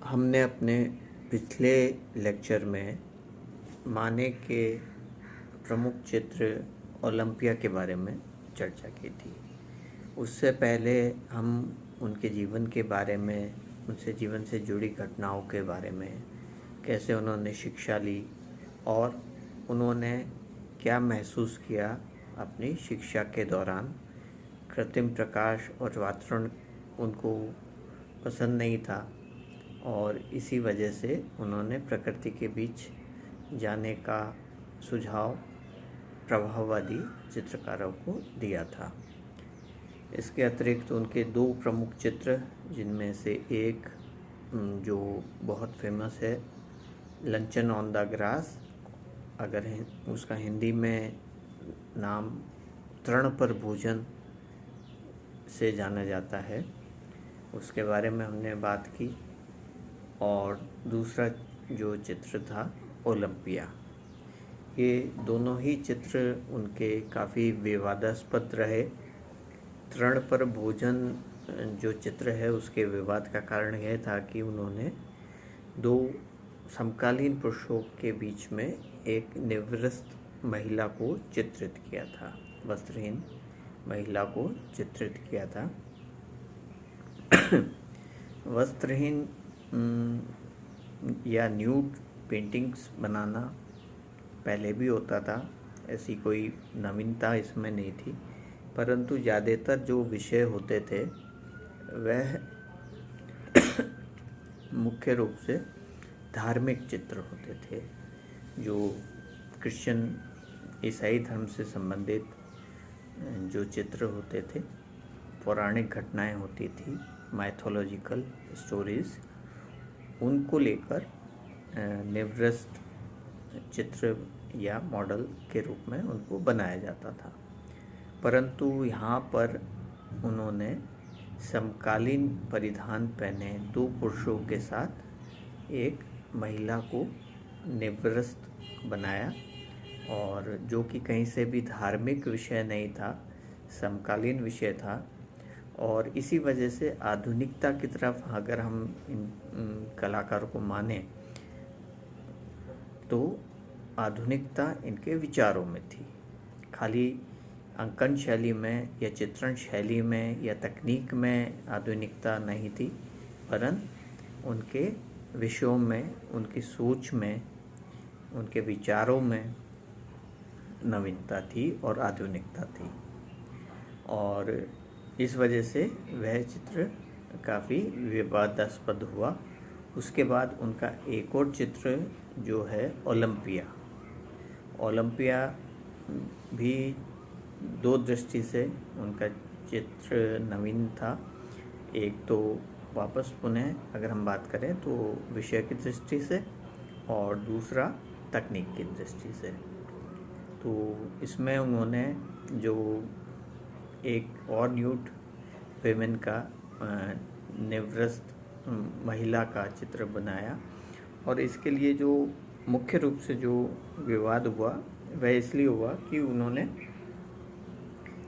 हमने अपने पिछले लेक्चर में माने के प्रमुख चित्र ओलंपिया के बारे में चर्चा की थी। उससे पहले हम उनके जीवन के बारे में, उनसे जीवन से जुड़ी घटनाओं के बारे में, कैसे उन्होंने शिक्षा ली और उन्होंने क्या महसूस किया अपनी शिक्षा के दौरान। कृत्रिम प्रकाश और वातावरण उनको पसंद नहीं था और इसी वजह से उन्होंने प्रकृति के बीच जाने का सुझाव प्रभाववादी चित्रकारों को दिया था। इसके अतिरिक्त उनके दो प्रमुख चित्र, जिनमें से एक जो बहुत फेमस है, लंचन ऑन द ग्रास, अगर उसका हिंदी में नाम तृण पर भोजन से जाना जाता है, उसके बारे में हमने बात की। और दूसरा जो चित्र था ओलंपिया, ये दोनों ही चित्र उनके काफ़ी विवादास्पद रहे। तृण पर भोजन जो चित्र है, उसके विवाद का कारण यह था कि उन्होंने दो समकालीन पुरुषों के बीच में एक निवृत्त महिला को चित्रित किया था, वस्त्रहीन महिला को चित्रित किया था। वस्त्रहीन या न्यूड पेंटिंग्स बनाना पहले भी होता था, ऐसी कोई नवीनता इसमें नहीं थी, परंतु ज़्यादातर जो विषय होते थे वह मुख्य रूप से धार्मिक चित्र होते थे, जो क्रिश्चियन ईसाई धर्म से संबंधित जो चित्र होते थे, पौराणिक घटनाएं होती थी, माइथोलॉजिकल स्टोरीज, उनको लेकर निवृत्त चित्र या मॉडल के रूप में उनको बनाया जाता था। परंतु यहाँ पर उन्होंने समकालीन परिधान पहने दो पुरुषों के साथ एक महिला को निवृत्त बनाया, और जो कि कहीं से भी धार्मिक विषय नहीं था, समकालीन विषय था। और इसी वजह से आधुनिकता की तरफ अगर हम इन कलाकारों को माने तो आधुनिकता इनके विचारों में थी। खाली अंकन शैली में या चित्रण शैली में या तकनीक में आधुनिकता नहीं थी, परंतु उनके विषयों में, उनकी सोच में, उनके विचारों में नवीनता थी और आधुनिकता थी। और इस वजह से वह चित्र काफ़ी विवादास्पद हुआ। उसके बाद उनका एक और चित्र जो है ओलंपिया भी दो दृष्टि से उनका चित्र नवीन था। एक तो वापस पुनः अगर हम बात करें तो विषय की दृष्टि से, और दूसरा तकनीक की दृष्टि से। तो इसमें उन्होंने जो एक और न्यूड वेमेन का निवृत्त महिला का चित्र बनाया, और इसके लिए जो मुख्य रूप से जो विवाद हुआ वह इसलिए हुआ कि उन्होंने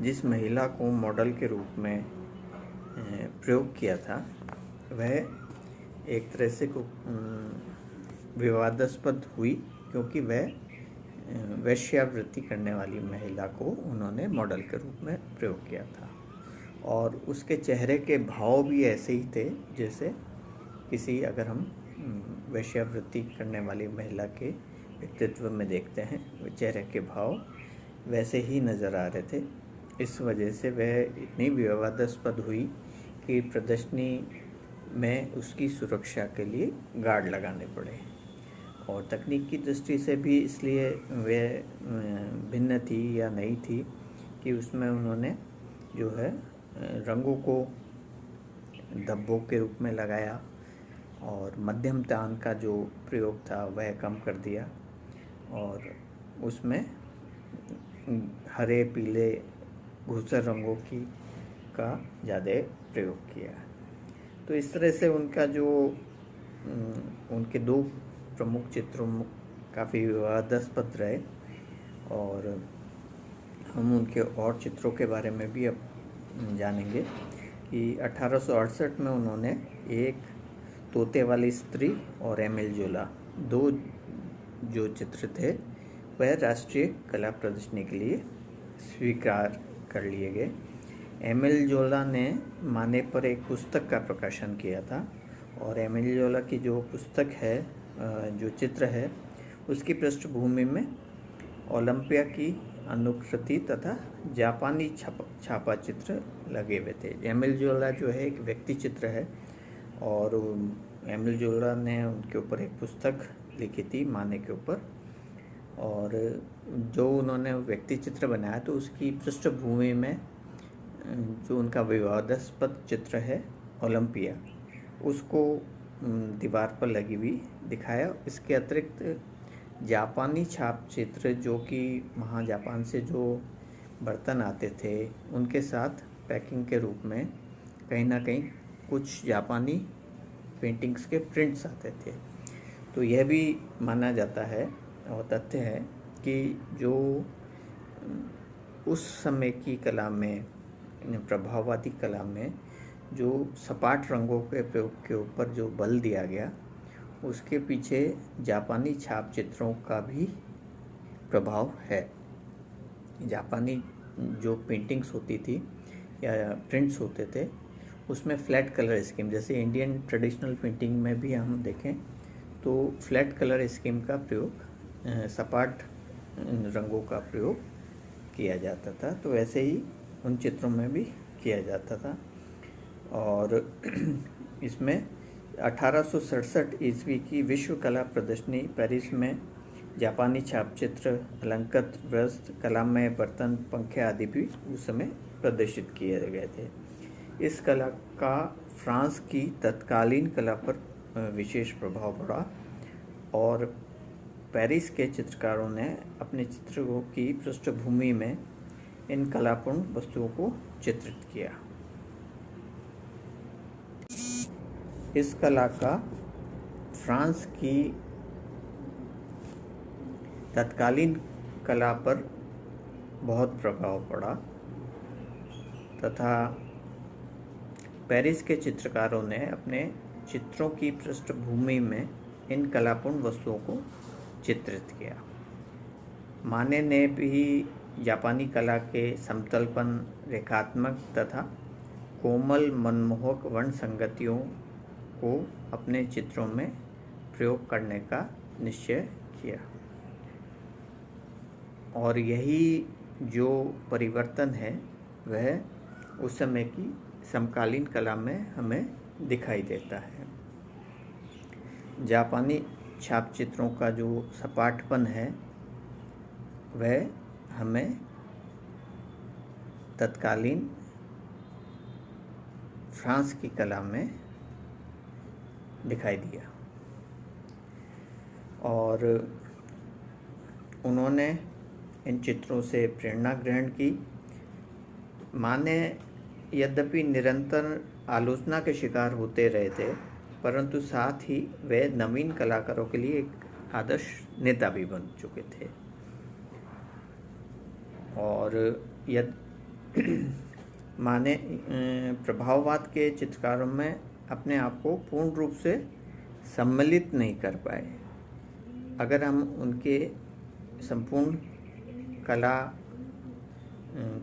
जिस महिला को मॉडल के रूप में प्रयोग किया था वह एक तरह से विवादास्पद हुई, क्योंकि वह वेश्यावृत्ति करने वाली महिला को उन्होंने मॉडल के रूप में प्रयोग किया था। और उसके चेहरे के भाव भी ऐसे ही थे जैसे किसी, अगर हम वेश्यावृत्ति करने वाली महिला के व्यक्तित्व में देखते हैं, चेहरे के भाव वैसे ही नज़र आ रहे थे। इस वजह से वह इतनी विवादास्पद हुई कि प्रदर्शनी में उसकी सुरक्षा के लिए गार्ड लगाने पड़े। और तकनीक की दृष्टि से भी इसलिए वह भिन्न थी या नहीं थी कि उसमें उन्होंने जो है रंगों को धब्बों के रूप में लगाया, और मध्यम तान का जो प्रयोग था वह कम कर दिया, और उसमें हरे, पीले, धूसर रंगों का ज़्यादा प्रयोग किया। तो इस तरह से उनका जो उनके दो प्रमुख चित्रों काफ़ी विवादास्पद रहे। और हम उनके और चित्रों के बारे में भी अब जानेंगे कि 1868 में उन्होंने एक तोते वाली स्त्री और एमिल जोला, दो जो चित्र थे वह राष्ट्रीय कला प्रदर्शनी के लिए स्वीकार कर लिए गए। एमिल जोला ने माने पर एक पुस्तक का प्रकाशन किया था और एमिल जोला की जो पुस्तक है, जो चित्र है, उसकी पृष्ठभूमि में ओलंपिया की अनुकृति तथा जापानी छापा चित्र लगे हुए थे। एमिल जोला जो है एक व्यक्ति चित्र है और एमिल जोला ने उनके ऊपर एक पुस्तक लिखी थी माने के ऊपर, और जो उन्होंने व्यक्ति चित्र बनाया तो उसकी पृष्ठभूमि में जो उनका विवादास्पद चित्र है ओलंपिया, उसको दीवार पर लगी हुई दिखाया। इसके अतिरिक्त जापानी छाप चित्र, जो कि वहाँ जापान से जो बर्तन आते थे उनके साथ पैकिंग के रूप में कहीं ना कहीं कुछ जापानी पेंटिंग्स के प्रिंट्स आते थे। तो यह भी माना जाता है और तथ्य है कि जो उस समय की कला में, प्रभाववादी कला में जो सपाट रंगों के प्रयोग के ऊपर जो बल दिया गया, उसके पीछे जापानी छाप चित्रों का भी प्रभाव है। जापानी जो पेंटिंग्स होती थी या प्रिंट्स होते थे उसमें फ्लैट कलर स्कीम, जैसे इंडियन ट्रेडिशनल पेंटिंग में भी हम देखें तो फ्लैट कलर स्कीम का प्रयोग, सपाट रंगों का प्रयोग किया जाता था, तो वैसे ही उन चित्रों में भी किया जाता था। और इसमें 1867 ईस्वी की विश्व कला प्रदर्शनी पेरिस में जापानी छाप चित्र, अलंकृत वस्त्र, कलामय बर्तन, पंखे आदि भी उस समय प्रदर्शित किए गए थे। इस कला का फ्रांस की तत्कालीन कला पर विशेष प्रभाव पड़ा और पेरिस के चित्रकारों ने अपने चित्रों की पृष्ठभूमि में इन कलापूर्ण वस्तुओं को चित्रित किया। इस कला का फ्रांस की तत्कालीन कला पर बहुत प्रभाव पड़ा तथा पेरिस के चित्रकारों ने अपने चित्रों की पृष्ठभूमि में इन कलापूर्ण वस्तुओं को चित्रित किया। माने ने भी जापानी कला के समतलपन, रेखात्मक तथा कोमल मनमोहक वर्ण संगतियों को अपने चित्रों में प्रयोग करने का निश्चय किया और यही जो परिवर्तन है वह उस समय की समकालीन कला में हमें दिखाई देता है। जापानी छाप चित्रों का जो सपाटपन है वह हमें तत्कालीन फ्रांस की कला में दिखाई दिया और उन्होंने इन चित्रों से प्रेरणा ग्रहण की। माने यद्यपि निरंतर आलोचना के शिकार होते रहे थे, परंतु साथ ही वे नवीन कलाकारों के लिए एक आदर्श नेता भी बन चुके थे और माने प्रभाववाद के चित्रकारों में अपने आप को पूर्ण रूप से सम्मिलित नहीं कर पाए। अगर हम उनके संपूर्ण कला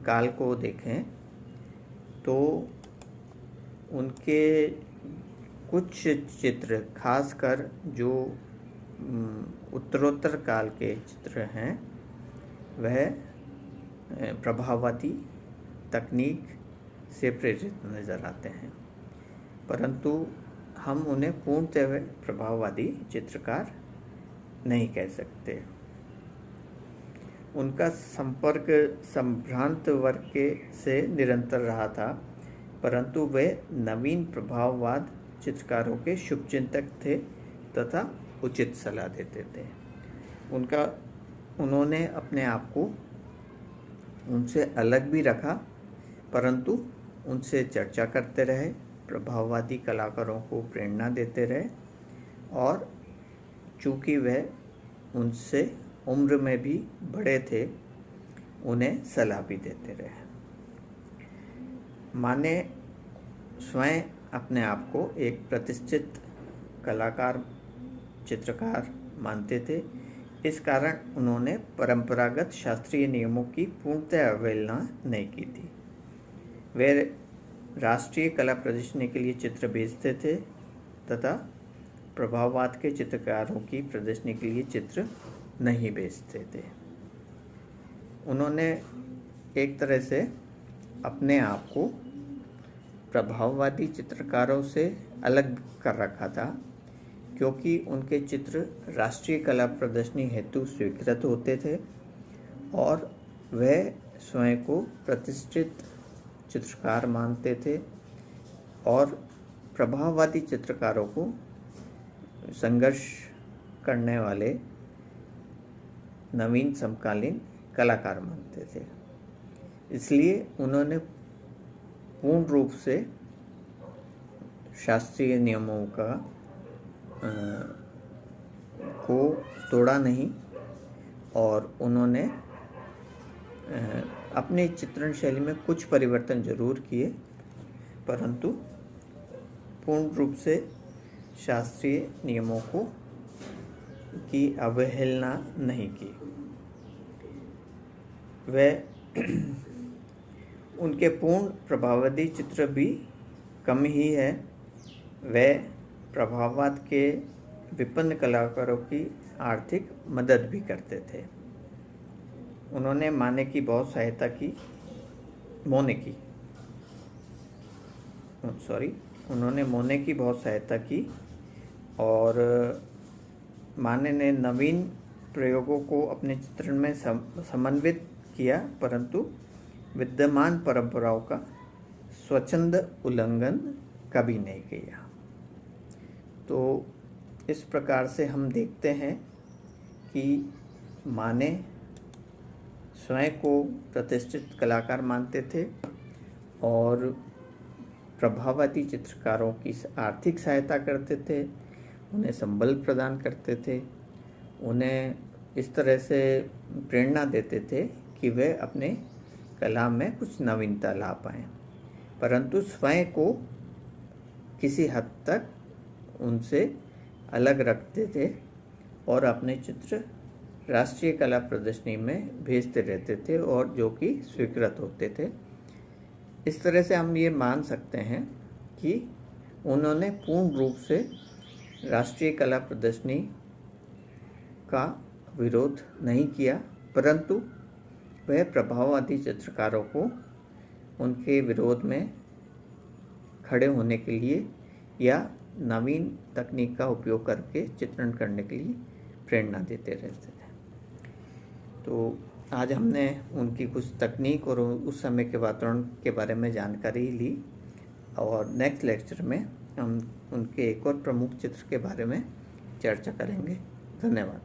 काल को देखें तो उनके कुछ चित्र, खासकर जो उत्तरोत्तर काल के चित्र हैं, वह प्रभाववादी तकनीक से प्रेरित नज़र आते हैं, परंतु हम उन्हें पूर्णतः प्रभाववादी चित्रकार नहीं कह सकते। उनका संपर्क संभ्रांत वर्ग से निरंतर रहा था, परंतु वे नवीन प्रभाववाद चित्रकारों के शुभचिंतक थे तथा उचित सलाह देते थे। उन्होंने अपने आप को उनसे अलग भी रखा, परंतु उनसे चर्चा करते रहे, प्रभाववादी कलाकारों को प्रेरणा देते रहे और चूँकि वह उनसे उम्र में भी बड़े थे, उन्हें सलाह भी देते रहे। माने स्वयं अपने आप को एक प्रतिष्ठित कलाकार चित्रकार मानते थे। इस कारण उन्होंने परंपरागत शास्त्रीय नियमों की पूर्णतः अवहेलना नहीं की थी। वे राष्ट्रीय कला प्रदर्शनी के लिए चित्र भेजते थे तथा प्रभाववाद के चित्रकारों की प्रदर्शनी के लिए चित्र नहीं भेजते थे। उन्होंने एक तरह से अपने आप को प्रभाववादी चित्रकारों से अलग कर रखा था, क्योंकि उनके चित्र राष्ट्रीय कला प्रदर्शनी हेतु स्वीकृत होते थे और वह स्वयं को प्रतिष्ठित चित्रकार मानते थे और प्रभाववादी चित्रकारों को संघर्ष करने वाले नवीन समकालीन कलाकार मानते थे। इसलिए उन्होंने पूर्ण रूप से शास्त्रीय नियमों को तोड़ा नहीं और उन्होंने अपनी चित्रण शैली में कुछ परिवर्तन जरूर किए, परंतु पूर्ण रूप से शास्त्रीय नियमों की अवहेलना नहीं की। वह उनके पूर्ण प्रभाववादी चित्र भी कम ही है। वह प्रभाववाद के विपन्न कलाकारों की आर्थिक मदद भी करते थे। उन्होंने मोने की बहुत सहायता की और माने ने नवीन प्रयोगों को अपने चित्रण में समन्वित किया, परंतु विद्यमान परंपराओं का स्वच्छंद उल्लंघन कभी नहीं किया। तो इस प्रकार से हम देखते हैं कि माने स्वयं को प्रतिष्ठित कलाकार मानते थे और प्रभाववादी चित्रकारों की आर्थिक सहायता करते थे, उन्हें संबल प्रदान करते थे, उन्हें इस तरह से प्रेरणा देते थे कि वे अपने कला में कुछ नवीनता ला पाएँ, परंतु स्वयं को किसी हद तक उनसे अलग रखते थे और अपने चित्र राष्ट्रीय कला प्रदर्शनी में भेजते रहते थे और जो कि स्वीकृत होते थे। इस तरह से हम ये मान सकते हैं कि उन्होंने पूर्ण रूप से राष्ट्रीय कला प्रदर्शनी का विरोध नहीं किया, परंतु वह प्रभाववादी चित्रकारों को उनके विरोध में खड़े होने के लिए या नवीन तकनीक का उपयोग करके चित्रण करने के लिए प्रेरणा देते रहते थे। तो आज हमने उनकी कुछ तकनीक और उस समय के वातावरण के बारे में जानकारी ली और नेक्स्ट लेक्चर में हम उनके एक और प्रमुख चित्र के बारे में चर्चा करेंगे। धन्यवाद।